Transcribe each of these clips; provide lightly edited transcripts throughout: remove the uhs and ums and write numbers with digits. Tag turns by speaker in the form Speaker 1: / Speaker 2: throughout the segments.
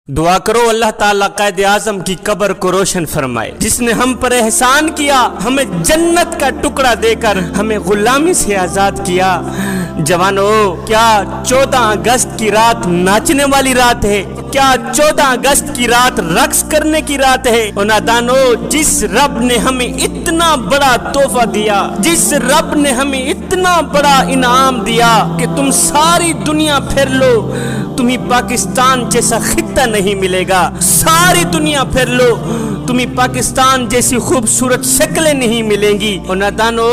Speaker 1: दुआ करो अल्लाह ताला कायद आजम की कब्र को रोशन फरमाए, जिसने हम पर एहसान किया, हमें जन्नत का टुकड़ा देकर हमें गुलामी से आजाद किया। जवानों, क्या 14 अगस्त की रात नाचने वाली रात है? क्या 14 अगस्त की रात रक्स करने की रात है? और नादानो, जिस रब ने हमें इतना बड़ा तोहफा दिया, जिस रब ने हमें इतना बड़ा इनाम दिया कि तुम सारी दुनिया फिर लो, तुम्हें पाकिस्तान जैसा खित्ता नहीं मिलेगा। सारी दुनिया फिर लो, तुम्हें पाकिस्तान जैसी खूबसूरत शक्लें नहीं मिलेंगी। और नादानो,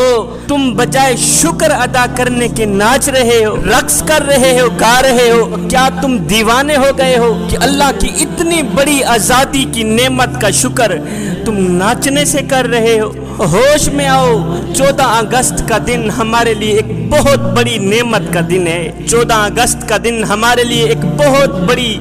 Speaker 1: तुम बजाय शुक्र अदा करने के नाच रहे हो, रक्स कर रहे हो, गा रहे हो। क्या तुम दीवाने हो गए हो कि अल्लाह की इतनी बड़ी आजादी की नेमत का शुक्र तुम नाचने से कर रहे हो? होश में आओ, 14 अगस्त का दिन हमारे लिए एक बहुत बड़ी नेमत का दिन है। 14 अगस्त का दिन हमारे लिए एक बहुत बड़ी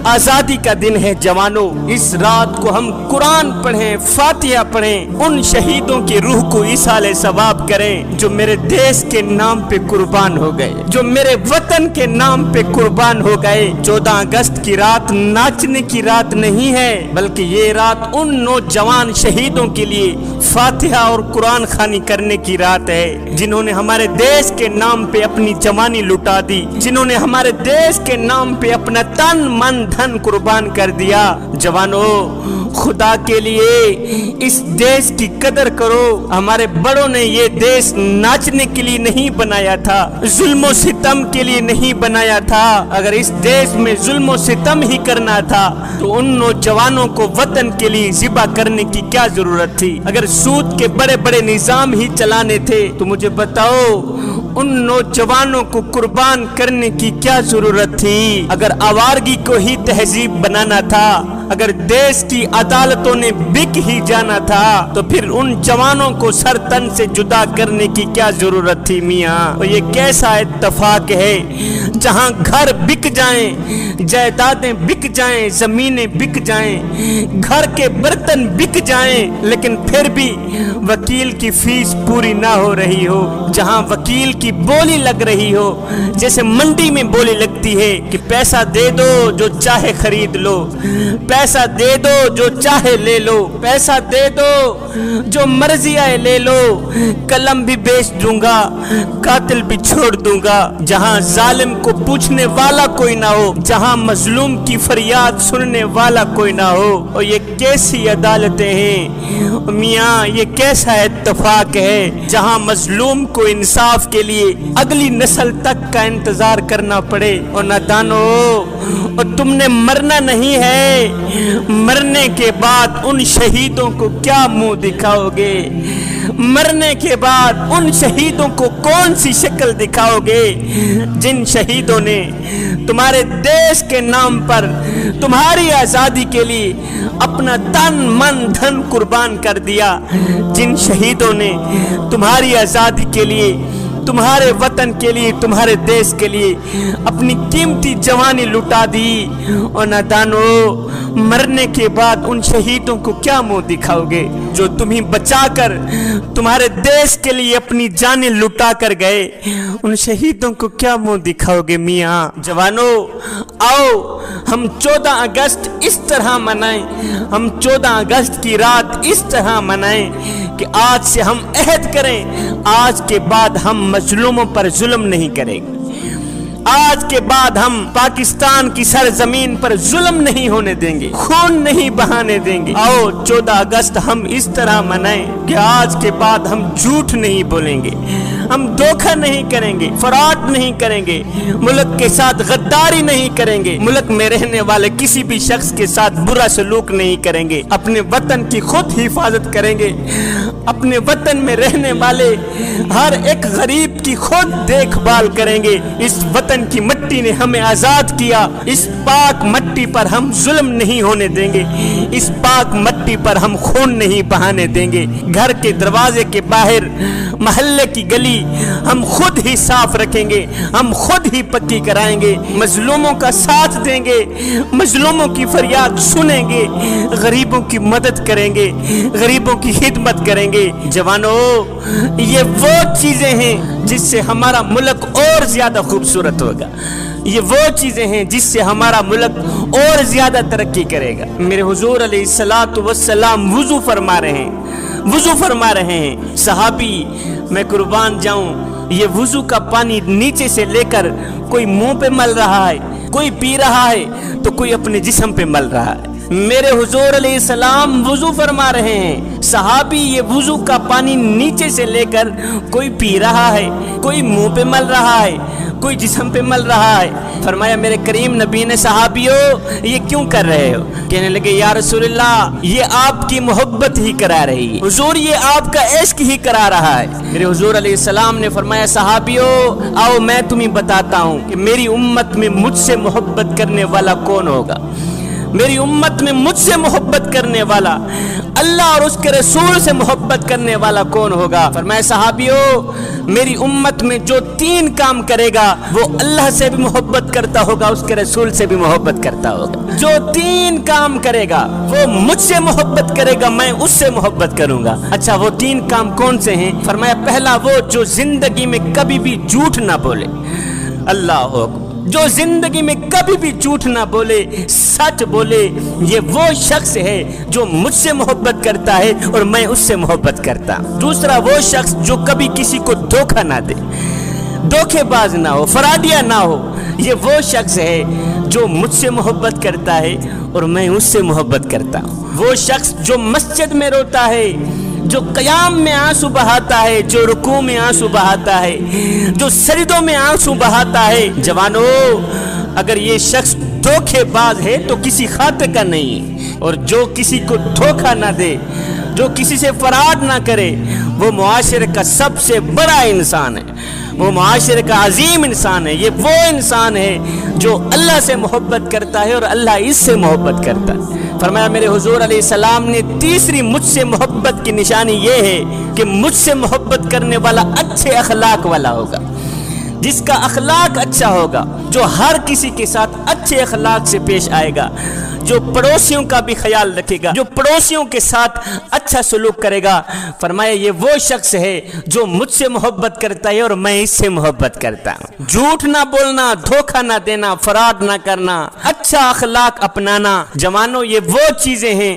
Speaker 1: आजादी का दिन है। जवानों, इस रात को हम कुरान पढ़ें, फातिहा पढ़ें, उन शहीदों की रूह को इसाले सवाब करें जो मेरे देश के नाम पे कुर्बान हो गए, जो मेरे वतन के नाम पे कुर्बान हो गए। 14 अगस्त की रात नाचने की रात नहीं है, बल्कि ये रात उन नौजवान शहीदों के लिए फातिहा और कुरान खानी करने की रात है, जिन्होंने हमारे देश के नाम पे अपनी जवानी लुटा दी, जिन्होंने हमारे देश के नाम पे अपना तन मन धन कुर्बान कर दिया। जवानों, खुदा के लिए इस देश की कदर करो। हमारे बड़ों ने ये देश नाचने के लिए नहीं बनाया था, जुल्म सितम के लिए नहीं बनाया था। अगर इस देश में जुल्म सितम ही करना था तो उन नौजवानों को वतन के लिए ज़िबा करने की क्या जरूरत थी? अगर सूद के बड़े बड़े निजाम ही चलाने थे तो मुझे बताओ, उन नौजवानों को कुर्बान करने की क्या जरूरत थी? अगर आवारगी को ही तहजीब बनाना था, अगर देश की अदालतों ने बिक ही जाना था, तो फिर उन जवानों को सर तन से जुदा करने की क्या जरूरत थी मियाँ? और ये कैसा इत्तेफाक है, जहाँ घर बिक जाएं, जायदादें बिक जाएं, जमीनें बिक जाएं, घर के बर्तन बिक जाएं, लेकिन फिर भी वकील की फीस पूरी ना हो रही हो। जहाँ वकील की बोली लग रही हो, जैसे मंडी में बोली लगती है कि पैसा दे दो जो चाहे खरीद लो, पैसा दे दो जो चाहे ले लो, पैसा दे दो जो मर्जी आए ले लो, कलम भी बेच दूंगा, कातिल भी छोड़ दूंगा। जहां जालिम को पूछने वाला कोई ना हो, जहां मजलूम की फरियाद सुनने वाला कोई ना हो। और ये कैसी अदालतें हैं मियाँ, ये कैसा इत्तेफाक है, जहां मजलूम को इंसाफ के लिए अगली नस्ल तक का इंतजार करना पड़े। और नादानो, और तुमने मरना नहीं है, मरने के बाद उन शहीदों को क्या मुंह दिखाओगे? मरने के बाद उन शहीदों को कौन सी शक्ल दिखाओगे जिन शहीदों ने तुम्हारे देश के नाम पर तुम्हारी आजादी के लिए अपना तन मन धन कुर्बान कर दिया, जिन शहीदों ने तुम्हारी आजादी के लिए, तुम्हारे वतन के लिए, तुम्हारे देश के लिए अपनी कीमती जवानी लुटा दी। और नादानो, मरने के बाद उन शहीदों को क्या मुंह दिखाओगे जो तुम्हें बचाकर तुम्हारे देश के लिए अपनी जानें लुटा कर गए? उन शहीदों को क्या मुंह दिखाओगे मियाँ? जवानों, आओ हम 14 अगस्त इस तरह मनाएं, हम 14 अगस्त की रात इस तरह मनाएं कि आज से हम अहद करें, आज के बाद हम मजलूमों पर जुल्म नहीं करेंगे, आज के बाद हम पाकिस्तान की सरजमीन पर जुल्म नहीं होने देंगे, खून नहीं बहाने देंगे। आओ 14 अगस्त हम इस तरह मनाएं कि आज के बाद हम झूठ नहीं बोलेंगे, हम धोखा नहीं करेंगे, फराड नहीं करेंगे, मुल्क के साथ गद्दारी नहीं करेंगे, मुल्क में रहने वाले किसी भी शख्स के साथ बुरा सलूक नहीं करेंगे, अपने वतन की खुद हिफाजत करेंगे, अपने वतन में रहने वाले हर एक गरीब की खुद देखभाल करेंगे। इस वतन की मिट्टी ने हमें आजाद किया, इस पाक मिट्टी पर हम जुल्म नहीं होने देंगे, इस पाक मिट्टी पर हम खून नहीं बहाने देंगे। घर के दरवाजे के बाहर, मोहल्ले की गली हम खुद ही साफ रखेंगे, हम खुद ही पक्की कराएंगे, मजलूमों का साथ देंगे, मजलूमों की फरियाद सुनेंगे, गरीबों की मदद करेंगे, गरीबों की खिदमत करेंगे। जवानों, ये वो चीजें हैं जिससे हमारा मुल्क और ज्यादा खूबसूरत होगा। یہ وہ چیزیں ہیں جس سے ہمارا ملک اور زیادہ ترقی کرے گا۔ میرے حضور علیہ الصلوۃ والسلام وضو فرما رہے ہیں، صحابی میں قربان جاؤں، یہ وضو کا پانی نیچے سے لے کر کوئی منہ پہ مل رہا ہے، کوئی پی رہا ہے تو کوئی اپنے جسم پہ مل رہا ہے۔ میرے حضور علیہ السلام وضو فرما رہے ہیں، صحابی یہ وضو کا پانی نیچے سے لے کر کوئی پی رہا ہے، کوئی منہ پہ مل رہا ہے، کوئی جسم پہ مل رہا ہے۔ فرمایا میرے کریم نبی نے، صحابیوں یہ کیوں کر رہے ہو؟ کہنے لگے یا رسول اللہ یہ آپ کی محبت ہی کرا رہی ہے، حضور یہ آپ کا عشق ہی کرا رہا ہے۔ میرے حضور علیہ السلام نے فرمایا صحابیوں آؤ میں تمہیں بتاتا ہوں کہ میری امت میں مجھ سے محبت کرنے والا کون ہوگا۔ میری امت میں مجھ سے محبت کرنے والا، اللہ اور اس کے رسول سے محبت کرنے والا کون ہوگا؟ فرمایا صحابیوں میری امت میں جو 3 کام کرے گا وہ اللہ سے بھی محبت کرتا ہوگا، اس کے رسول سے بھی محبت کرتا ہوگا۔ جو 3 کام کرے گا وہ مجھ سے محبت کرے گا، میں اس سے محبت کروں گا۔ اچھا وہ 3 کام کون سے ہیں؟ فرمایا پہلا وہ جو زندگی میں کبھی بھی جھوٹ نہ بولے، اللہ اکبر، جو زندگی میں کبھی بھی جھوٹ نہ بولے، سچ بولے، یہ وہ شخص ہے جو مجھ سے محبت کرتا ہے اور میں اس سے محبت کرتا ہوں۔ دوسرا وہ شخص جو کبھی کسی کو دھوکہ نہ دے، دھوکے باز نہ ہو، فراڈیا نہ ہو، یہ وہ شخص ہے جو مجھ سے محبت کرتا ہے اور میں اس سے محبت کرتا ہوں۔ وہ شخص جو مسجد میں روتا ہے، جو قیام میں آنسو بہاتا ہے، جو رکوع میں آنسو بہاتا ہے، جو سجدوں میں آنسو بہاتا ہے، جوانو اگر یہ شخص دھوکے باز ہے تو کسی خاطر کا نہیں ہے، اور جو کسی کو دھوکہ نہ دے، جو کسی سے فراڈ نہ کرے، وہ معاشرے کا سب سے بڑا انسان ہے، وہ معاشرے کا عظیم انسان ہے۔ یہ وہ انسان ہے جو اللہ سے محبت کرتا ہے اور اللہ اس سے محبت کرتا ہے۔ فرمایا میرے حضور علیہ السلام نے تیسری مجھ سے محبت کی نشانی یہ ہے کہ مجھ سے محبت کرنے والا اچھے اخلاق والا ہوگا، جس کا اخلاق اچھا ہوگا، جو ہر کسی کے ساتھ اچھے اخلاق سے پیش آئے گا، جو پڑوسیوں کا بھی خیال رکھے گا، جو پڑوسیوں کے ساتھ اچھا سلوک کرے گا۔ فرمایا یہ وہ شخص ہے جو مجھ سے محبت کرتا ہے اور میں اس سے محبت کرتا ہوں۔ جھوٹ نہ بولنا، دھوکہ نہ دینا، فراڈ نہ کرنا، اچھا اخلاق اپنانا، جوانوں یہ وہ چیزیں ہیں،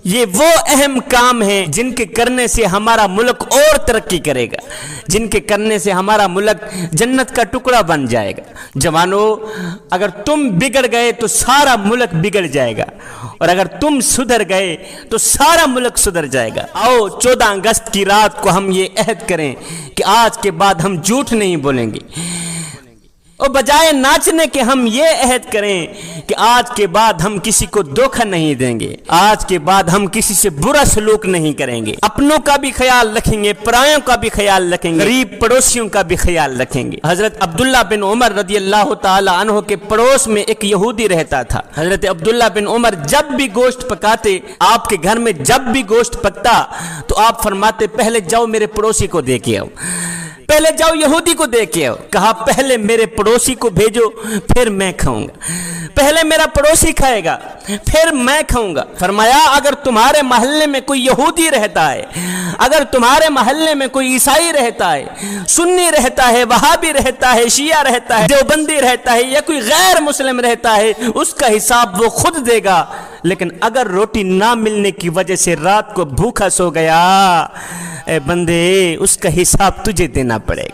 Speaker 1: یہ وہ اہم کام ہیں جن کے کرنے سے ہمارا ملک اور ترقی کرے گا، جن کے کرنے سے ہمارا ملک جنت کا ٹکڑا بن جائے گا۔ جوانوں اگر تم بگڑ گئے تو سارا ملک بگڑ جائے گا، اور اگر تم سدھر گئے تو سارا ملک سدھر جائے گا۔ آؤ 14 اگست کی رات کو ہم یہ عہد کریں کہ آج کے بعد ہم جھوٹ نہیں بولیں گے، اور بجائے ناچنے کے ہم یہ عہد کریں کہ آج کے بعد ہم کسی کو دھوکہ نہیں دیں گے، آج کے بعد ہم کسی سے برا سلوک نہیں کریں گے، اپنوں کا بھی خیال رکھیں گے، پرایوں کا بھی خیال رکھیں گے، غریب پڑوسیوں کا بھی خیال رکھیں گے۔ حضرت عبداللہ بن عمر رضی اللہ تعالی عنہ کے پڑوس میں ایک یہودی رہتا تھا۔ حضرت عبداللہ بن عمر جب بھی گوشت پکاتے، آپ کے گھر میں جب بھی گوشت پکتا تو آپ فرماتے پہلے جاؤ میرے پڑوسی کو دے کے آؤ، پہلے جاؤ یہودی کو دے کے آؤ۔ کہا پہلے میرے پڑوسی کو بھیجو پھر میں کھاؤں گا، پہلے میرا پڑوسی کھائے گا پھر میں کھاؤں گا۔ فرمایا اگر تمہارے محلے میں کوئی یہودی رہتا ہے، اگر تمہارے محلے میں کوئی عیسائی رہتا ہے، سنی رہتا ہے، وہابی رہتا ہے، شیعہ رہتا ہے، دیوبندی رہتا ہے، یا کوئی غیر مسلم رہتا ہے، اس کا حساب وہ خود دے گا، لیکن اگر روٹی نہ ملنے کی وجہ سے رات کو بھوکا سو گیا، اے بندے اس کا حساب تجھے دینا پڑے گا۔